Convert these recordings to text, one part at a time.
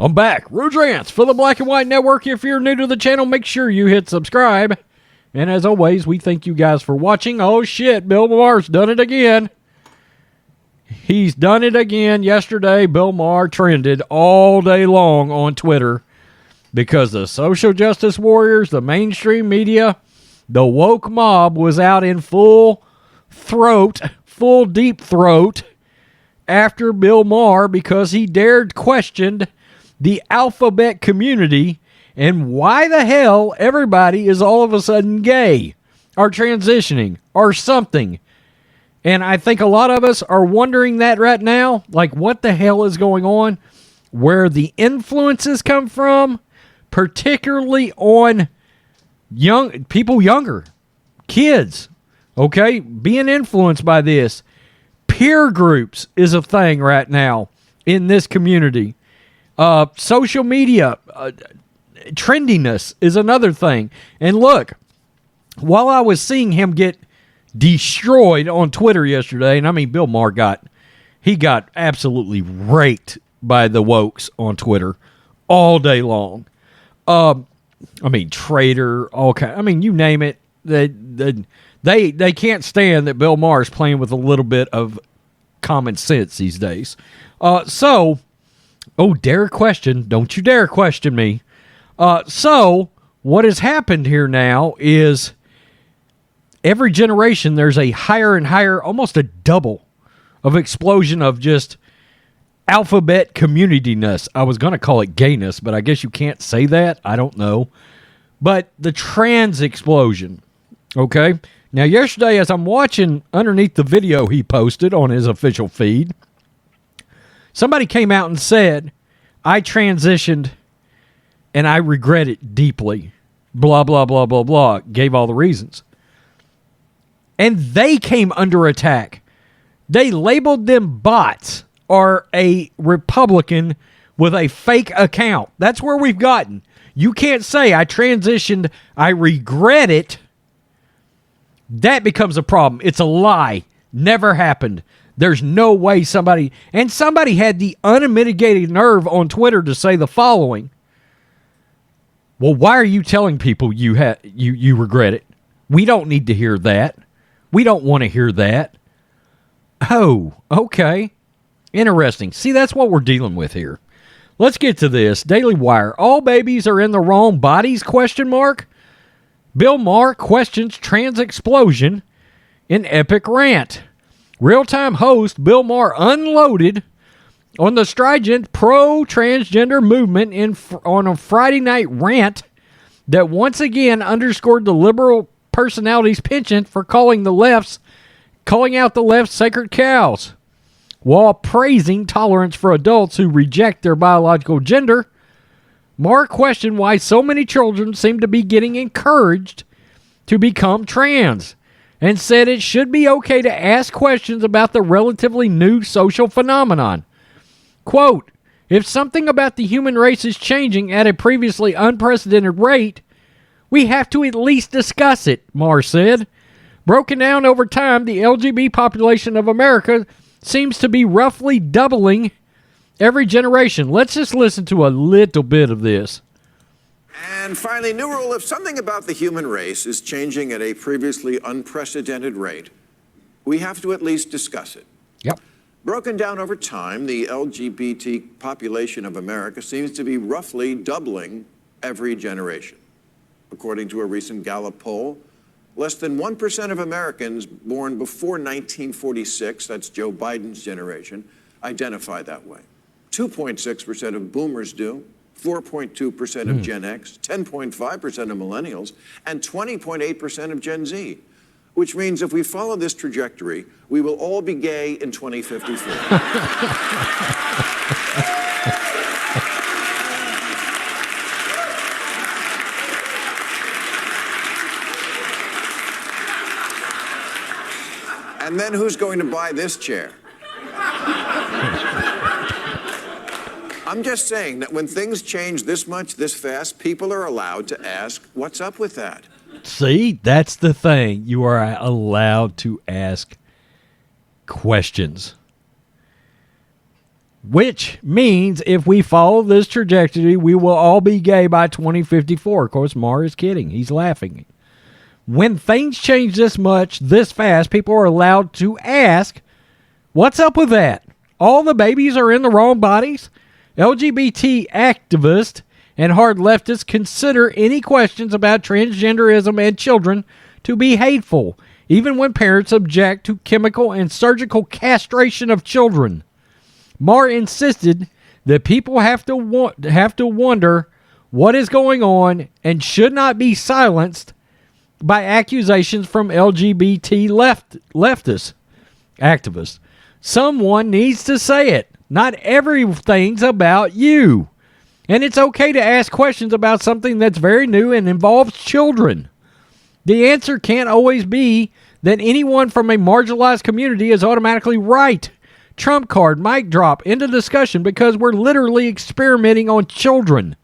I'm back. Rouge Rants for the Black and White Network. If you're new to the channel, make sure you hit subscribe. And as always, we thank you guys for watching. Oh shit, Bill Maher's done it again. He's done it again. Yesterday, Bill Maher trended all day long on Twitter because the social justice warriors, the mainstream media, the woke mob was out in full deep throat after Bill Maher because he dared question the alphabet community and why the hell everybody is all of a sudden gay or transitioning or something. And I think a lot of us are wondering that right now, like what the hell is going on, where the influences come from, particularly on young people, younger kids, okay, being influenced by this. Peer groups is a thing right now in this community. Social media, trendiness is another thing. And look, while I was seeing him get destroyed on Twitter yesterday, and I mean Bill Maher got absolutely raked by the wokes on Twitter all day long. I mean traitor, all kind. I mean you name it. They can't stand that Bill Maher is playing with a little bit of common sense these days. Dare question. Don't you dare question me. So what has happened here now is every generation there's a higher and higher, almost a double of explosion of just alphabet community-ness. I was going to call it gayness, but I guess you can't say that. I don't know. But the trans explosion, okay? Now, yesterday, as I'm watching underneath the video he posted on his official feed, somebody came out and said, I transitioned and I regret it deeply. Blah, blah, blah, blah, blah. Gave all the reasons. And they came under attack. They labeled them bots or a Republican with a fake account. That's where we've gotten. You can't say, I transitioned, I regret it. That becomes a problem. It's a lie. Never happened. There's no way somebody had the unmitigated nerve on Twitter to say the following. Well, why are you telling people you regret it? We don't need to hear that. We don't want to hear that. Oh, okay. Interesting. See, that's what we're dealing with here. Let's get to this. Daily Wire. All babies are in the wrong bodies, ? Bill Maher questions trans explosion in epic rant. Real-time host Bill Maher unloaded on the strident pro-transgender movement on a Friday night rant that once again underscored the liberal personality's penchant for calling out the left's sacred cows, while praising tolerance for adults who reject their biological gender. Maher questioned why so many children seem to be getting encouraged to become trans, and said it should be okay to ask questions about the relatively new social phenomenon. Quote, if something about the human race is changing at a previously unprecedented rate, we have to at least discuss it, Maher said. Broken down over time, the LGBT population of America seems to be roughly doubling every generation. Let's just listen to a little bit of this. And finally, new rule, if something about the human race is changing at a previously unprecedented rate, we have to at least discuss it. Yep. Broken down over time, the LGBT population of America seems to be roughly doubling every generation. According to a recent Gallup poll, less than 1% of Americans born before 1946, that's Joe Biden's generation, identify that way. 2.6% of boomers do, 4.2% of Gen X, 10.5% of millennials, and 20.8% of Gen Z. Which means if we follow this trajectory, we will all be gay in 2054. And then who's going to buy this chair? I'm just saying that when things change this much, this fast, people are allowed to ask, what's up with that? See, that's the thing. You are allowed to ask questions. which means if we follow this trajectory, we will all be gay by 2054. Of course, Maher is kidding. He's laughing. When things change this much, this fast, people are allowed to ask, what's up with that? All the babies are in the wrong bodies? LGBT activists and hard leftists consider any questions about transgenderism and children to be hateful, even when parents object to chemical and surgical castration of children. Maher insisted that people have to wonder what is going on and should not be silenced by accusations from LGBT leftist activists. Someone needs to say it. Not everything's about you. And it's okay to ask questions about something that's very new and involves children. The answer can't always be that anyone from a marginalized community is automatically right. Trump card, mic drop, into discussion because we're literally experimenting on children.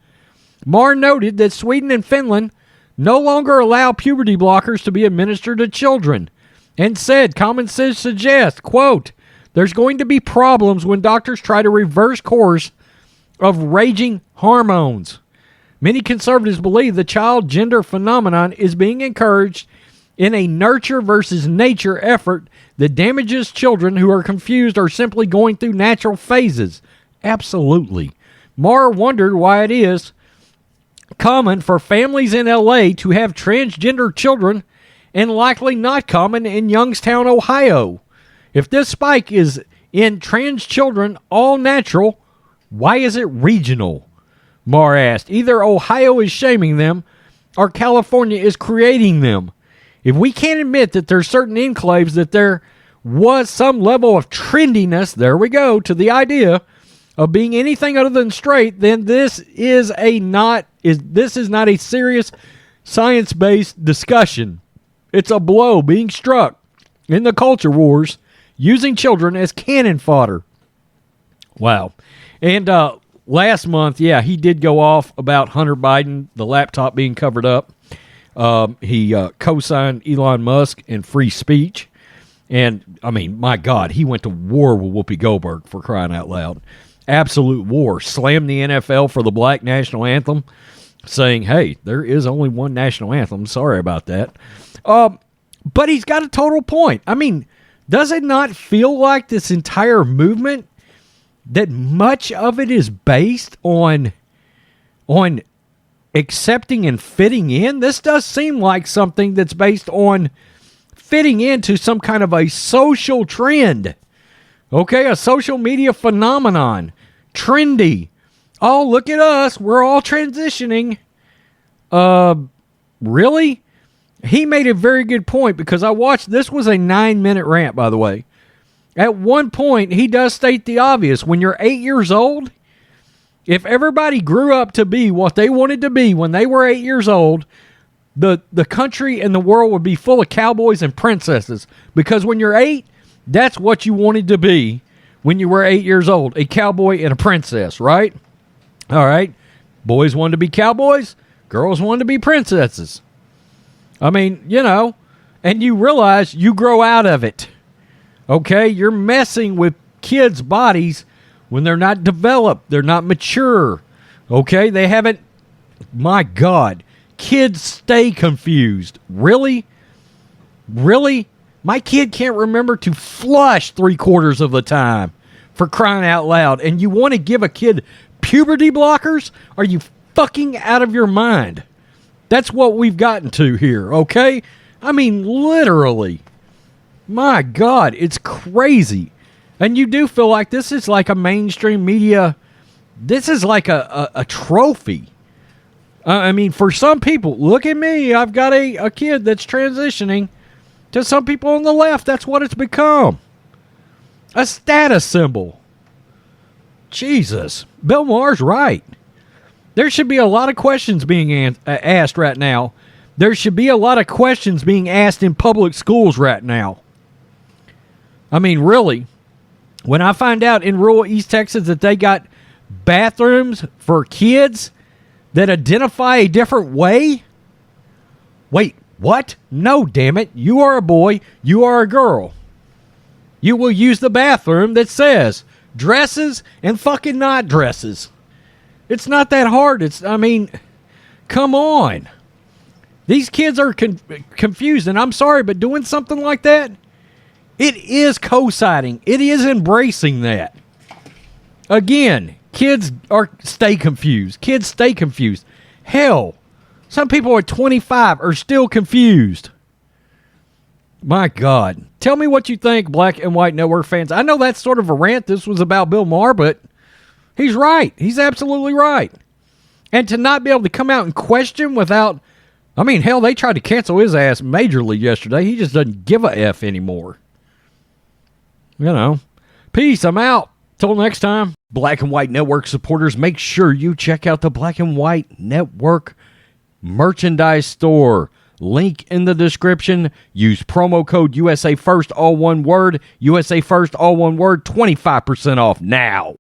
Maher noted that Sweden and Finland no longer allow puberty blockers to be administered to children and said common sense suggests, quote, there's going to be problems when doctors try to reverse course of raging hormones. Many conservatives believe the child gender phenomenon is being encouraged in a nurture versus nature effort that damages children who are confused or simply going through natural phases. Absolutely. Maher wondered why it is common for families in LA to have transgender children and likely not common in Youngstown, Ohio. If this spike is in trans children all natural, why is it regional? Maher asked. Either Ohio is shaming them or California is creating them. If we can't admit that there's certain enclaves that there was some level of trendiness, there we go, to the idea of being anything other than straight, then this is not a serious science-based discussion. It's a blow being struck in the culture wars using children as cannon fodder. Wow. And last month, he did go off about Hunter Biden, the laptop being covered up. He co-signed Elon Musk and free speech. And, I mean, my God, he went to war with Whoopi Goldberg, for crying out loud. Absolute war. Slammed the NFL for the Black National Anthem, saying, hey, there is only one national anthem. Sorry about that. But he's got a total point. I mean, does it not feel like this entire movement, that much of it is based on accepting and fitting in? This does seem like something that's based on fitting into some kind of a social trend. Okay, a social media phenomenon. Trendy. Oh, look at us. We're all transitioning. Really? He made a very good point because I watched, this was a 9-minute rant, by the way. At one point, he does state the obvious. When you're 8 years old, if everybody grew up to be what they wanted to be when they were 8 years old, the country and the world would be full of cowboys and princesses. Because when you're 8, that's what you wanted to be when you were 8 years old. A cowboy and a princess, right? All right. Boys wanted to be cowboys. Girls wanted to be princesses. I mean, you know, and you realize you grow out of it. Okay? You're messing with kids' bodies when they're not developed. They're not mature. Okay? They haven't, my God. Kids stay confused. Really? Really? My kid can't remember to flush 3/4 of the time, for crying out loud. And you want to give a kid puberty blockers? Are you fucking out of your mind? That's what we've gotten to here, okay? I mean, literally. My God, it's crazy. And you do feel like this is like a mainstream media, this is like a trophy. I mean, for some people, look at me, I've got a kid that's transitioning. To some people on the left, that's what it's become. A status symbol. Jesus. Bill Maher's right. There should be a lot of questions being asked right now. There should be a lot of questions being asked in public schools right now. I mean, really. When I find out in rural East Texas that they got bathrooms for kids that identify a different way. Wait, what? No, damn it. You are a boy. You are a girl. You will use the bathroom that says dresses and fucking not dresses. It's not that hard. Come on. These kids are confused, and I'm sorry, but doing something like that, it is co-siding. It is embracing that. Again, kids stay confused. Kids stay confused. Hell, some people at 25 are still confused. My God. Tell me what you think, Black and White Network fans. I know that's sort of a rant. This was about Bill Maher, but he's right. He's absolutely right. And to not be able to come out and question without... hell, they tried to cancel his ass majorly yesterday. He just doesn't give a F anymore. Peace. I'm out. Till next time. Black and White Network supporters, make sure you check out the Black and White Network merchandise store. Link in the description. Use promo code USA First, all one word. USA First, all one word. 25% off now.